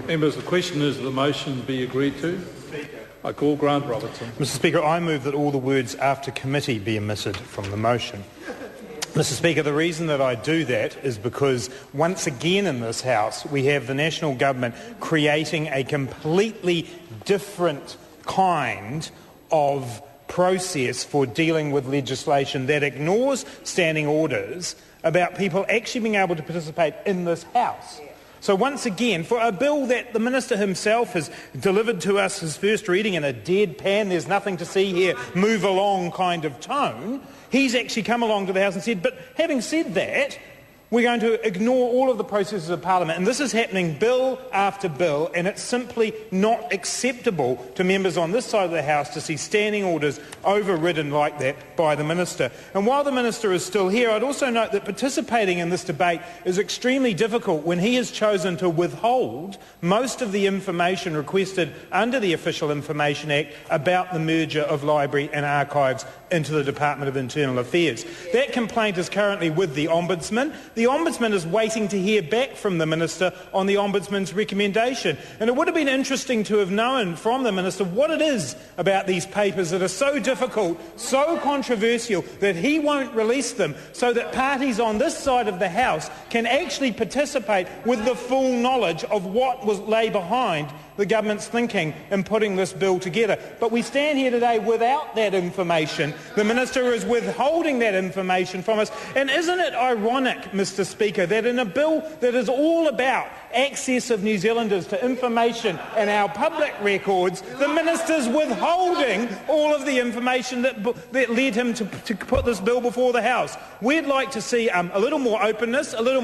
Members, the question is the motion be agreed to. I call Grant Robertson. Mr Speaker, I move that all the words "after committee" be omitted from the motion. Mr Speaker, the reason that I do that is because once again in this House we have the National Government creating a completely different kind of process for dealing with legislation that ignores standing orders about people actually being able to participate in this House. So once again, for a bill that the Minister himself has delivered to us his first reading in a deadpan, there's nothing to see here, move along kind of tone, he's actually come along to the House and said, but having said that, we're going to ignore all of the processes of Parliament. And this is happening bill after bill, and it's simply not acceptable to members on this side of the House to see standing orders overridden like that by the Minister. And while the Minister is still here, I'd also note that participating in this debate is extremely difficult when he has chosen to withhold most of the information requested under the Official Information Act about the merger of Library and Archives into the Department of Internal Affairs. That complaint is currently with the Ombudsman. The Ombudsman is waiting to hear back from the Minister on the Ombudsman's recommendation. And it would have been interesting to have known from the Minister what it is about these papers that are so difficult, so controversial, that he won't release them so that parties on this side of the House can actually participate with the full knowledge of what lay behind the government's thinking in putting this bill together. But we stand here today without that information. The Minister is withholding that information from us. And isn't it ironic, Mr Speaker, that in a bill that is all about access of New Zealanders to information and our public records, the Minister's withholding all of the information that led him to put this bill before the House. We'd like to see a little more openness, a little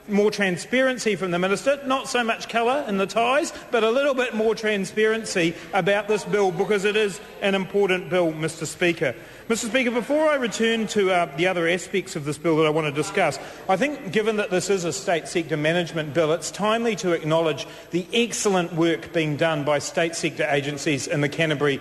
more transparency from the Minister, not so much colour in the ties, but a little bit more transparency about this bill because it is an important bill, Mr Speaker. Mr Speaker, before I return to the other aspects of this bill that I want to discuss, I think given that this is a state sector management bill, it's timely to acknowledge the excellent work being done by state sector agencies in the Canterbury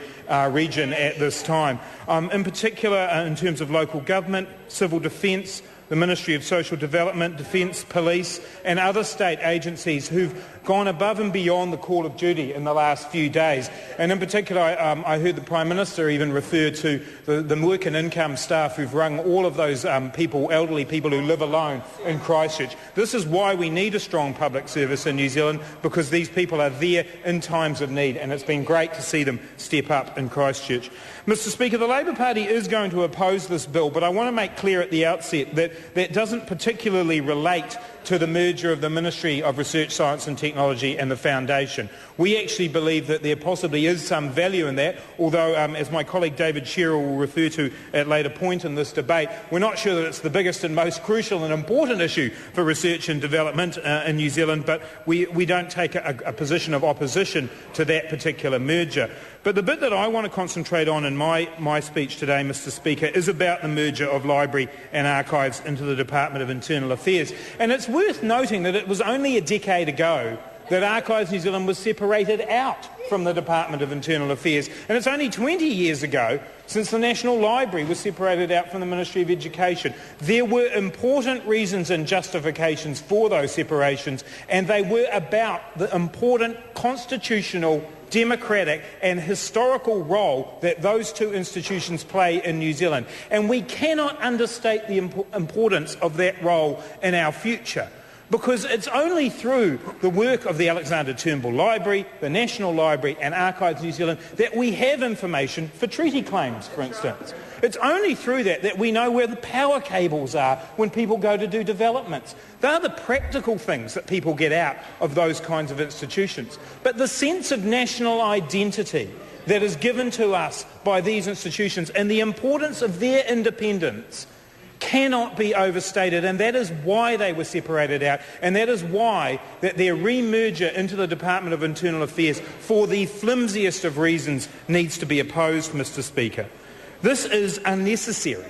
region at this time. In particular, in terms of local government, civil defence, the Ministry of Social Development, Defence, Police and other state agencies who've gone above and beyond the call of duty in the last few days. And in particular, I heard the Prime Minister even refer to the work and income staff who've rung all of those people, elderly people who live alone in Christchurch. This is why we need a strong public service in New Zealand, because these people are there in times of need, and it's been great to see them step up in Christchurch. Mr Speaker, the Labour Party is going to oppose this bill, but I want to make clear at the outset that that doesn't particularly relate to the merger of the Ministry of Research, Science and Technology and the Foundation. We actually believe that there possibly is some value in that, although, as my colleague David Shearer will refer to at a later point in this debate, we're not sure that it's the biggest and most crucial and important issue for research and development in New Zealand, but we don't take a position of opposition to that particular merger. But the bit that I want to concentrate on in my speech today, Mr Speaker, is about the merger of Library and Archives into the Department of Internal Affairs. And it's worth noting that it was only a decade ago that Archives New Zealand was separated out from the Department of Internal Affairs. And it's only 20 years ago since the National Library was separated out from the Ministry of Education. There were important reasons and justifications for those separations, and they were about the important constitutional, democratic and historical role that those two institutions play in New Zealand. And we cannot understate the importance of that role in our future, because it's only through the work of the Alexander Turnbull Library, the National Library and Archives New Zealand that we have information for treaty claims, for instance. It's only through that we know where the power cables are when people go to do developments. They are the practical things that people get out of those kinds of institutions. But the sense of national identity that is given to us by these institutions and the importance of their independence cannot be overstated, and that is why they were separated out, and that is why that their re-merger into the Department of Internal Affairs, for the flimsiest of reasons, needs to be opposed, Mr Speaker. This is unnecessary.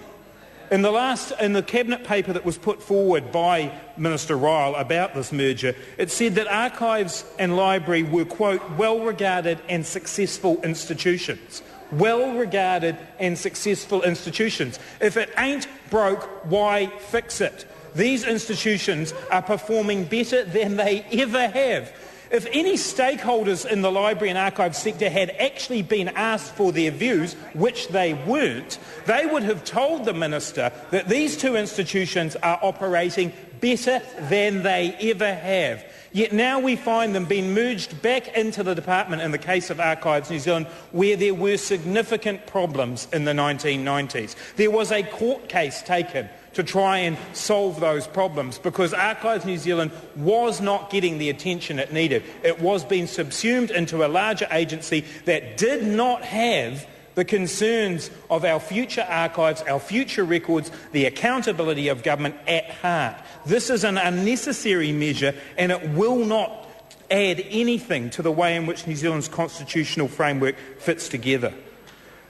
In the Cabinet paper that was put forward by Minister Ryle about this merger, it said that Archives and Library were, quote, well-regarded and successful institutions. Well-regarded and successful institutions. If it ain't broke, why fix it? These institutions are performing better than they ever have. If any stakeholders in the library and archives sector had actually been asked for their views, which they weren't, they would have told the Minister that these two institutions are operating better than they ever have. Yet now we find them being merged back into the department in the case of Archives New Zealand, where there were significant problems in the 1990s. There was a court case taken to try and solve those problems because Archives New Zealand was not getting the attention it needed. It was being subsumed into a larger agency that did not have the concerns of our future archives, our future records, the accountability of government at heart. This is an unnecessary measure and it will not add anything to the way in which New Zealand's constitutional framework fits together.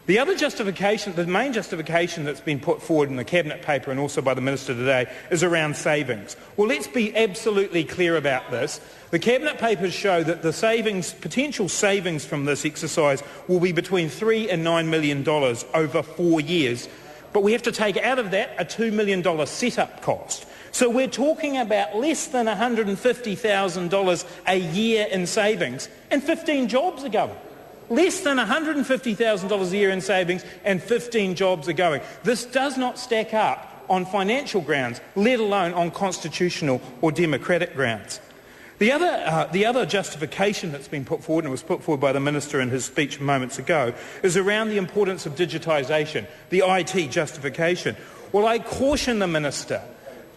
The other justification, the main justification that's been put forward in the Cabinet paper and also by the Minister today is around savings. Well, let's be absolutely clear about this. The Cabinet papers show that the potential savings from this exercise will be between $3 and $9 million over 4 years. But we have to take out of that a $2 million set-up cost. So we're talking about less than $150,000 a year in savings and 15 jobs are going. Less than $150,000 a year in savings and 15 jobs are going. This does not stack up on financial grounds, let alone on constitutional or democratic grounds. The other justification that's been put forward, and it was put forward by the Minister in his speech moments ago, is around the importance of digitisation, the IT justification. Well, I caution the Minister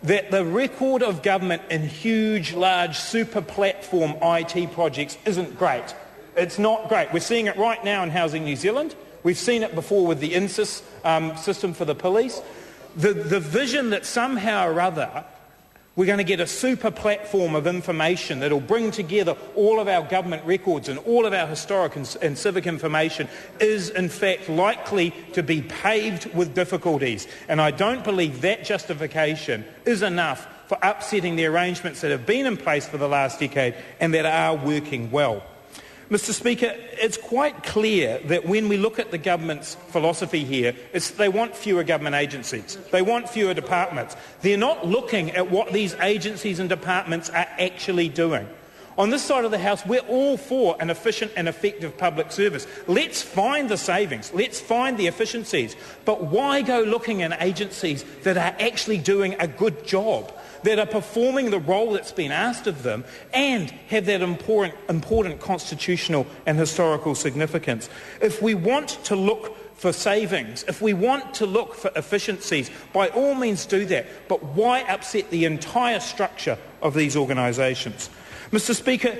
that the record of government in huge, large, super platform IT projects isn't great. It's not great. We're seeing it right now in Housing New Zealand. We've seen it before with the INSIS system for the police. The vision that somehow or other we're going to get a super platform of information that will bring together all of our government records and all of our historic and civic information is in fact likely to be paved with difficulties. And I don't believe that justification is enough for upsetting the arrangements that have been in place for the last decade and that are working well. Mr. Speaker, it's quite clear that when we look at the government's philosophy here, they want fewer government agencies. They want fewer departments. They're not looking at what these agencies and departments are actually doing. On this side of the House, we're all for an efficient and effective public service. Let's find the savings. Let's find the efficiencies. But why go looking at agencies that are actually doing a good job, that are performing the role that's been asked of them and have that important constitutional and historical significance? If we want to look for savings, if we want to look for efficiencies, by all means do that. But why upset the entire structure of these organisations? Mr. Speaker,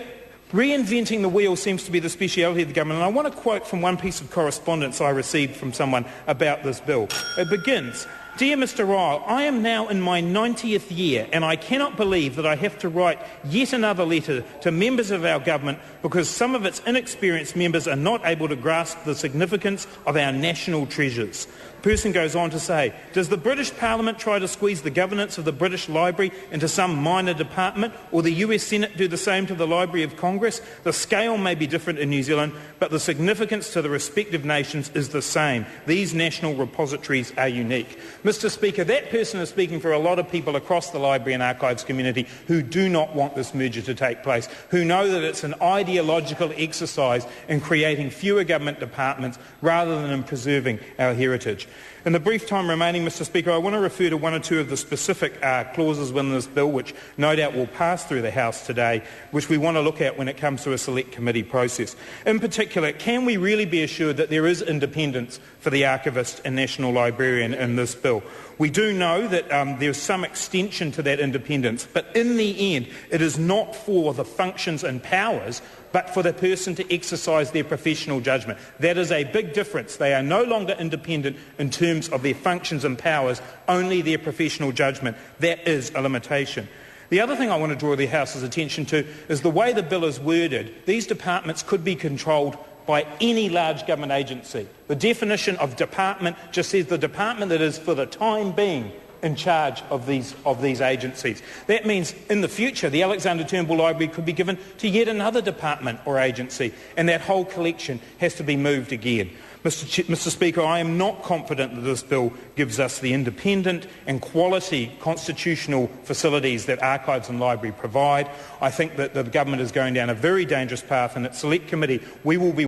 reinventing the wheel seems to be the speciality of the government, and I want to quote from one piece of correspondence I received from someone about this bill. It begins, "Dear Mr. Ryle, I am now in my 90th year and I cannot believe that I have to write yet another letter to members of our government because some of its inexperienced members are not able to grasp the significance of our national treasures." The person goes on to say, "Does the British Parliament try to squeeze the governance of the British Library into some minor department, or the US Senate do the same to the Library of Congress? The scale may be different in New Zealand, but the significance to the respective nations is the same. These national repositories are unique." Mr. Speaker, that person is speaking for a lot of people across the library and archives community who do not want this merger to take place, who know that it's an ideological exercise in creating fewer government departments rather than in preserving our heritage. In the brief time remaining, Mr. Speaker, I want to refer to one or two of the specific clauses within this bill which no doubt will pass through the House today, which we want to look at when it comes to a select committee process. In particular, can we really be assured that there is independence for the archivist and national librarian in this bill? We do know that there's some extension to that independence, but in the end it is not for the functions and powers but for the person to exercise their professional judgment. That is a big difference. They are no longer independent in terms of their functions and powers, only their professional judgment. That is a limitation. The other thing I want to draw the House's attention to is the way the bill is worded. These departments could be controlled by any large government agency. The definition of department just says the department that is for the time being in charge of these agencies. That means in the future the Alexander Turnbull Library could be given to yet another department or agency, and that whole collection has to be moved again. Mr. Speaker, I am not confident that this bill gives us the independent and quality constitutional facilities that archives and library provide. I think that the government is going down a very dangerous path, and at Select Committee we will be